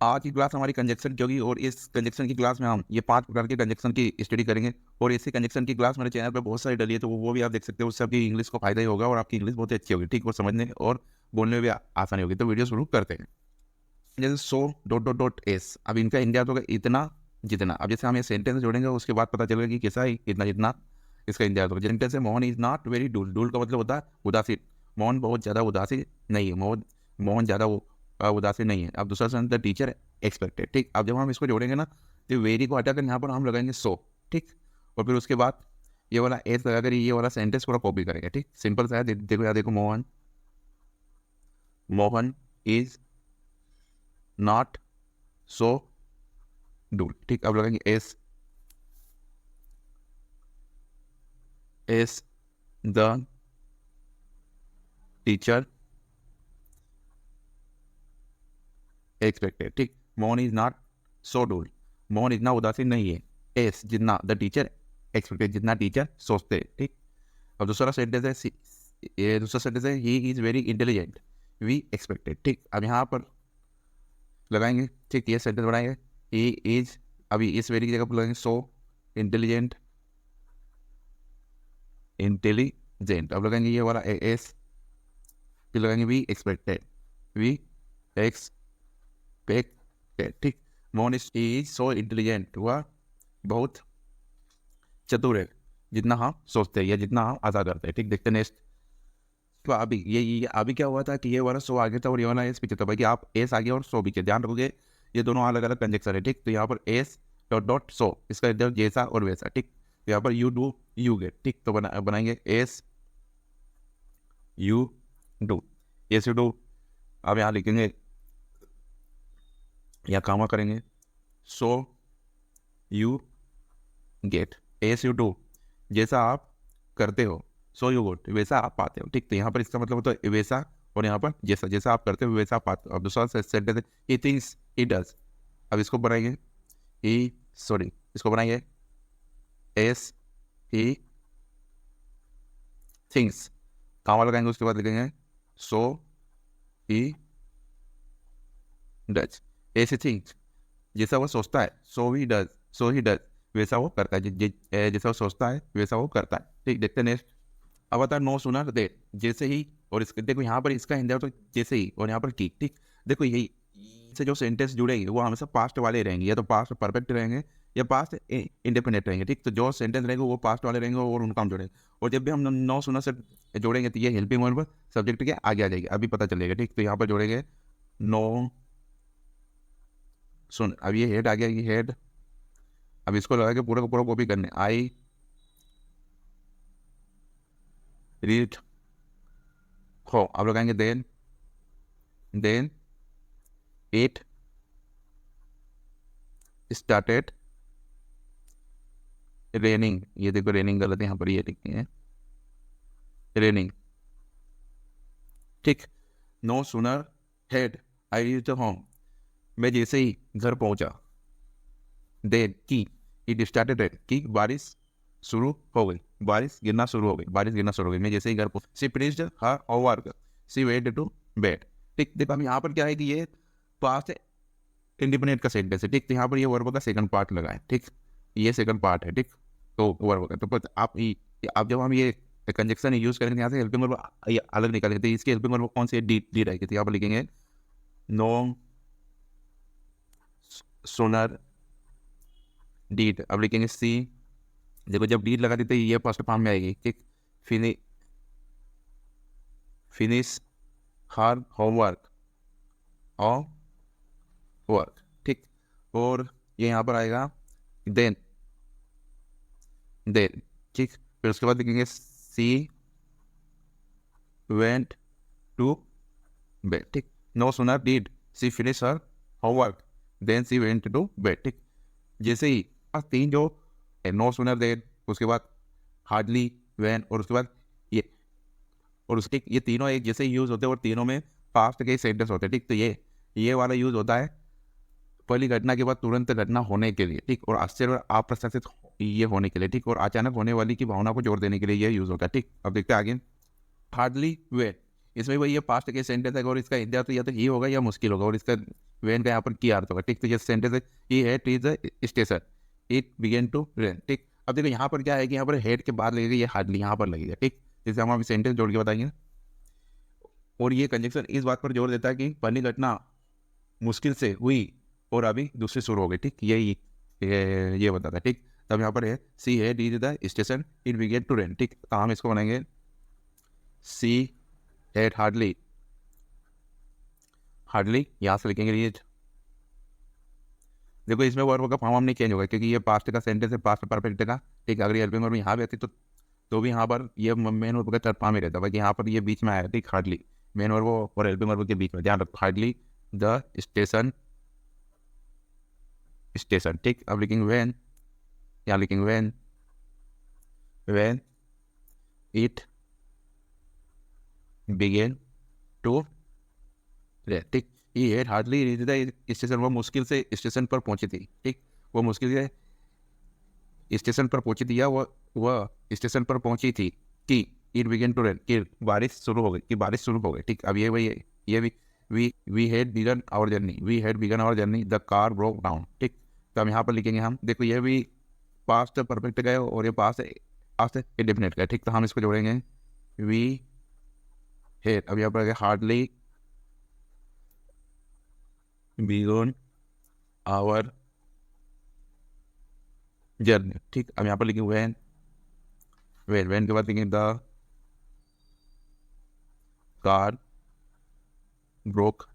आज की क्लास हमारी कंजक्शन की होगी और इस कंजक्शन की क्लास में हम ये 5 प्रकार के कंजक्शन की स्टडी करेंगे। और इसी कंजक्शन की क्लास मेरे चैनल पर बहुत सारी डली है, तो वो भी आप देख सकते हो। उससे आपकी इंग्लिश को फायदा ही होगा और आपकी इंग्लिश बहुत ही अच्छी होगी, ठीक, और समझने और बोलने में भी आसानी होगी। तो वीडियो शुरू करते हैं। जैसे so dot dot dot S, अब इनका इंडिया होगा इतना जितना। अब जैसे हम ये सेंटेंस जोड़ेंगे उसके बाद पता चलेगा कि कैसा है इतना जितना इसका इंडिया होगा। सेंटेंस है मोहन इज नॉट वेरी डूल। डूल का मतलब होता है उदासीन। मोहन बहुत ज़्यादा उदासीन नहीं है। मोहन ज़्यादा उदासीन नहीं है। अब दूसरा सेंटेंस द टीचर एक्सपेक्टेड, ठीक। अब जब हम इसको जोड़ेंगे ना तो वेरी को हटाकर यहाँ पर हम लगाएंगे सो, ठीक। और फिर उसके बाद ये वाला एस लगाकर ये वाला सेंटेंस पूरा कॉपी करेंगे, ठीक। सिंपल सा है। देखो यहाँ देखो, Mohan Mohan is not so dull, ठीक। अब लगाएंगे as as the teacher expected, ठीक। Mohan is not so dull. Mohan इतना उदासीन नहीं है। एस जितना द टीचर एक्सपेक्टेड, जितना टीचर सोचते हैं, ठीक। अब दूसरा सेंटेंस है ये दूसरा सेंटेंस है he is very intelligent we expected, ठीक। अब यहाँ पर लगाएंगे, ठीक। ये सेंटेंस बनाएंगे ही इज, अभी इस वेरी की जगह पर लगाएंगे सो इंटेलिजेंट इंटेलिजेंट। अब लगाएंगे ये वाला एस, फिर लगाएंगे वी एक्सपेक्टेड वी एक्सपेक्टेड, ठीक। मोहन इज सो इंटेलिजेंट, वह बहुत चतुर है जितना हम सोचते हैं या जितना हम आशा करते हैं, ठीक। देखते हैं नेक्स्ट। तो अभी ये अभी क्या हुआ था कि ये वाला सो आगे था और ये वाला एस पीछे था। भाई कि आप एस आगे और सो पीछे, ध्यान रखोगे ये दोनों अलग अलग कंजक्शन है, ठीक। तो यहाँ पर एस डॉट डॉट सो, इसका इधर जैसा और वैसा, ठीक। तो यहाँ पर यू डू यू गेट, ठीक। तो बनाएंगे S U do, S U do. अब यहाँ लिखेंगे, यहाँ कामा करेंगे so you get, S U do जैसा आप करते हो, सो यू गुड वैसा आप पाते हो, ठीक। तो यहाँ पर इसका मतलब होता है वैसा, और यहाँ पर जैसा जैसा आप करते हो वैसा आप पाते हो। अब दूसरा सेंटेंस है ही थिंक्स ही डज। अब इसको बनाएंगे इसको बनाएंगे एस ही थिंक्स, कामा लगाएंगे, उसके बाद लिखेंगे so he does. As he thinks जैसा वो सोचता है, सो ही डज वैसा वो करता है। जैसा वो सोचता है वैसा वो करता है, ठीक। देखते हैं नेक्स्ट। अब आता है नो सुनर देट, जैसे ही। और इसके देखो यहाँ पर इसका हिंदी तो जैसे ही, और यहाँ पर की, ठीक। देखो यही से जो सेंटेंस जुड़ेंगे वो हमेशा पास्ट वाले रहेंगे, या तो पास्ट परफेक्ट रहेंगे या पास्ट इंडेफिनिट रहेंगे, ठीक। तो जो सेंटेंस रहेंगे वो पास्ट वाले रहेंगे और उनका हम जोड़ेंगे। और जब भी हम नो सुनर से जोड़ेंगे तो ये हेल्पिंग वर्ब सब्जेक्ट के आगे आ जाएगी, अभी पता चलेगा, ठीक। तो यहाँ पर जोड़ेंगे नो सुन। अब ये हेड आ गया, ये हेड। अब इसको लगा के पूरा का पूरा कॉपी करने, आई रीड हो। अब लगाएंगे देन इट स्टार्टेड रेनिंग। ये देखो रेनिंग गलत है, यहाँ पर ये लिखनी है रेनिंग, ठीक। No sooner had I reach the home, मैं जैसे ही घर पहुंचा, देन की इट स्टार्टेड रेन, की बारिश शुरू हो गई, बारिश गिरना शुरू हो गई, मैं जैसे ही घर पहुंचा। She finished her homework, she went to bed, ठीक। देखो हम यहाँ पर क्या है कि ये पास्ट इंडिपेंडेंट का सेंटेंस है, ठीक। तो यहाँ पर ये वर्ब का सेकंड पार्ट लगा है, ठीक। ये सेकंड पार्ट है, ठीक। तो वर्ब का तो आप जब हम ये कंजक्शन यूज करेंगे यहाँ से हेल्पिंग वर्ब अलग निकालेंगे, तो इसकी हेल्पिंग वर्ब कौन सी है, डी रहेगी। तो यहाँ पर लिखेंगे नो सुनर डीड। अब लिखेंगे सी, देखो जब डीड लगा देते ये फर्स्ट फॉर्म में आएगी, ठीक। फिनिश हर होमवर्क और वर्क, ठीक। और ये यहाँ पर आएगा देन, ठीक। फिर उसके बाद लिखेंगे सी वेंट टू बेड, ठीक। No sooner did she finish her homework then she went to bed, ठीक। जैसे ही तीन जो नो सुनर देन, उसके बाद हार्डली वेन, और उसके बाद ये, और उसके ये तीनों एक जैसे ही यूज होते हैं और तीनों में पास्ट के सेंटेंस होते हैं, ठीक। तो ये वाला यूज होता है पहली घटना के बाद तुरंत घटना होने के लिए, ठीक। और आश्चर्य और अप्रत्याशित ये होने के लिए, ठीक। और अचानक होने वाली की भावना को जोड़ देने के लिए ये यूज होता है, ठीक। अब देखते हैं आगे। हार्डली वेन, इसमें वही ये पास्ट के सेंटेंस है और इसका इंडिया तो या तो ही होगा या मुश्किल होगा और इसका वेन का यहाँ पर की अर्थ होगा। ठीक, तो ये सेंटेंस है he had reach the station, it began to rain. ठीक, अब देखो यहाँ पर क्या है कि यहाँ पर हेड के बाद लगेगा ये हार्डली यहाँ पर लगेगा। ठीक, जैसे हम अभी सेंटेंस जोड़ के बताएंगे और ये कंजक्शन इस बात पर जोर देता है कि पहली घटना मुश्किल से हुई और अभी दूसरी शुरू हो गई। ठीक, ये बताता है। ठीक, तब यहाँ पर है सी है डी the station, it began to rain. ठीक, तो हम इसको बनाएंगे सी हैड हार्डली, हार्डली यहाँ से लिखेंगे रीच। देखो इसमें वर्ब का फॉर्म नहीं चेंज होगा क्योंकि ये पास्ट का सेंटेंस है, पास्ट परफेक्ट का। ठीक, अगर ये हेल्पिंग वर्ब यहाँ भी आती तो भी यहाँ पर ये मेन वर्ब का थर्ड फॉर्म ही रहता है, बाकी यहाँ पर ये बीच में आया। ठीक, हार्डली मेन वर्ब और हेल्पिंग वर्ब के बीच में, ध्यान रखो हार्डली द स्टेशन, स्टेशन। ठीक, अब लिखेंगे व्हेन, यहाँ लिखेंगे when it began to rain. ठीक, ये had hardly reach the station, वो मुश्किल से स्टेशन पर पहुंची थी। ठीक, वो मुश्किल से स्टेशन पर पहुंची थी या वह स्टेशन पर पहुंची थी कि इट बिगेन टू रेन, कि बारिश शुरू हो गई, कि बारिश शुरू हो गई। ठीक, अब ये वही है, ये भी we had begun our journey, we had begun our journey, the car broke down. ठीक, तो हम यहाँ पर लिखेंगे हम, देखो ये भी पास्ट परफेक्ट का है और ये पास्ट इंडेफिनिट का है। ठीक, तो हम इसको जोड़ेंगे वी हैड, अब यहाँ पर हार्डली बिगन आवर जर्नी। ठीक, अब यहाँ पर लिखेंगे व्हेन के बाद लिखेंगे the car broke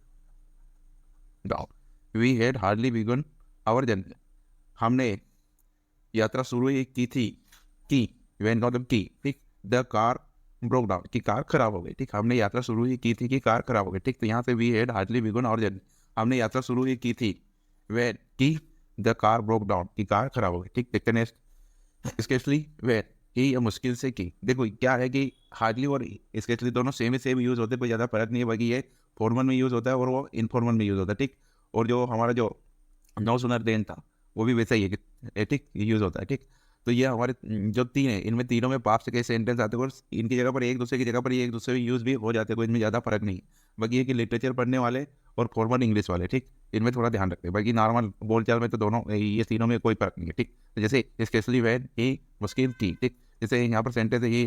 down, we had hardly begun our journey, हमने यात्रा शुरू ही की थी कि व्हेन का मतलब की। ठीक, द कार ब्रोक डाउन, की कार खराब हो गई। ठीक, हमने यात्रा शुरू ही की थी कि कार खराब हो गई। ठीक, तो यहाँ से we had hardly begun our journey, हमने यात्रा शुरू ही की थी व्हेन की द कार ब्रोक डाउन, की कार खराब हो गई। ठीक, देखते नेक्स्ट, स्केचली व्हेन ही या मुश्किल से की। देखो क्या है कि हार्डली और स्केचली दोनों सेम यूज होते हैं, कोई ज़्यादा फर्क नहीं है, बाकी ये फॉर्मल में यूज़ होता है और वो इनफॉर्मल में यूज़ होता है। ठीक, और जो हमारा जो नौ सुनर देन था वो भी वैसा ही है। ठीक, यूज़ होता है। ठीक, तो ये हमारे जो तीन है इनमें तीनों में पास्ट के सेंटेंस आते हैं और इनकी जगह पर एक दूसरे की जगह पर ये एक दूसरे में यूज़ भी हो जाते हैं, कोई इनमें ज़्यादा फर्क नहीं है। बाकी ये कि लिटरेचर पढ़ने वाले और फॉर्मल इंग्लिश वाले, ठीक, इनमें थोड़ा ध्यान रखते हैं। बाकी नॉर्मल बोलचाल में तो दोनों ये तीनों में कोई फर्क नहीं है। ठीक, तो जैसे स्पेशली वैन ही मुश्किल थी। ठीक, जैसे यहाँ पर सेंटेंस है ही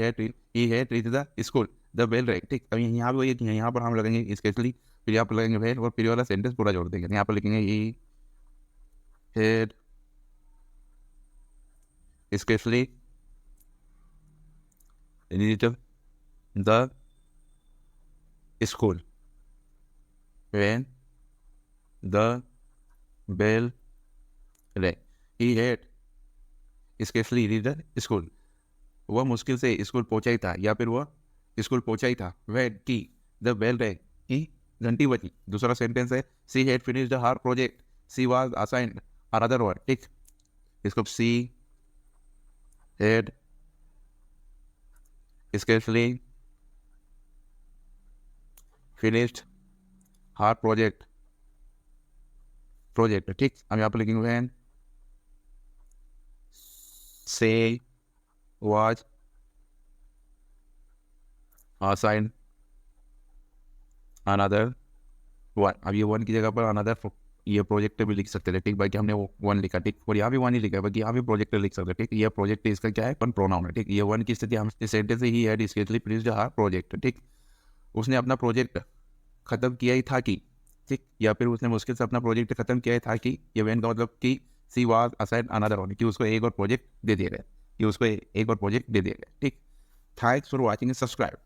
है ट्रीट the school the bell rang. ठीक, अब यहाँ भी वही, यहाँ पर हम लगेंगे स्पेशली, फिर यहाँ पर लगेंगे वैन और फिर वाला सेंटेंस पूरा जोड़ देंगे। यहाँ पर लिखेंगे he had specially reached the school when the bell rang, he had scarcely reached the school, वह मुश्किल से स्कूल पहुंचा ही था या फिर वह स्कूल पहुंचा ही था when की the bell rang, की घंटी बजी। दूसरा सेंटेंस है she had finished her project, she was assigned another one। ठीक, इसको she had scarcely finished her project. ठीक, हम यहाँ पर लिखेंगे व्हेन से वाज असाइंड अनदर वन। अब ये वन की जगह पर अनदर ये प्रोजेक्ट भी लिख सकते थे। ठीक, बाकी हमने वो वन लिखा। ठीक, और यहाँ भी वन ही लिखा है, बाकी यहाँ भी प्रोजेक्ट लिख सकते। ठीक, ये प्रोजेक्ट इसका क्या है, अपन प्रोनाउन है। ठीक, ये वन की स्थिति हम sentence he had scarcely finished her project. ठीक, उसने अपना प्रोजेक्ट खत्म किया ही था कि। ठीक, या फिर उसने मुश्किल से अपना प्रोजेक्ट खत्म किया ही था कि, ये व्हेन का मतलब कि she was assigned another one, कि उसको एक और प्रोजेक्ट दे दिया गया, कि उसको एक और प्रोजेक्ट दे दिया गया। ठीक, थैंक्स फॉर वाचिंग, सब्सक्राइब।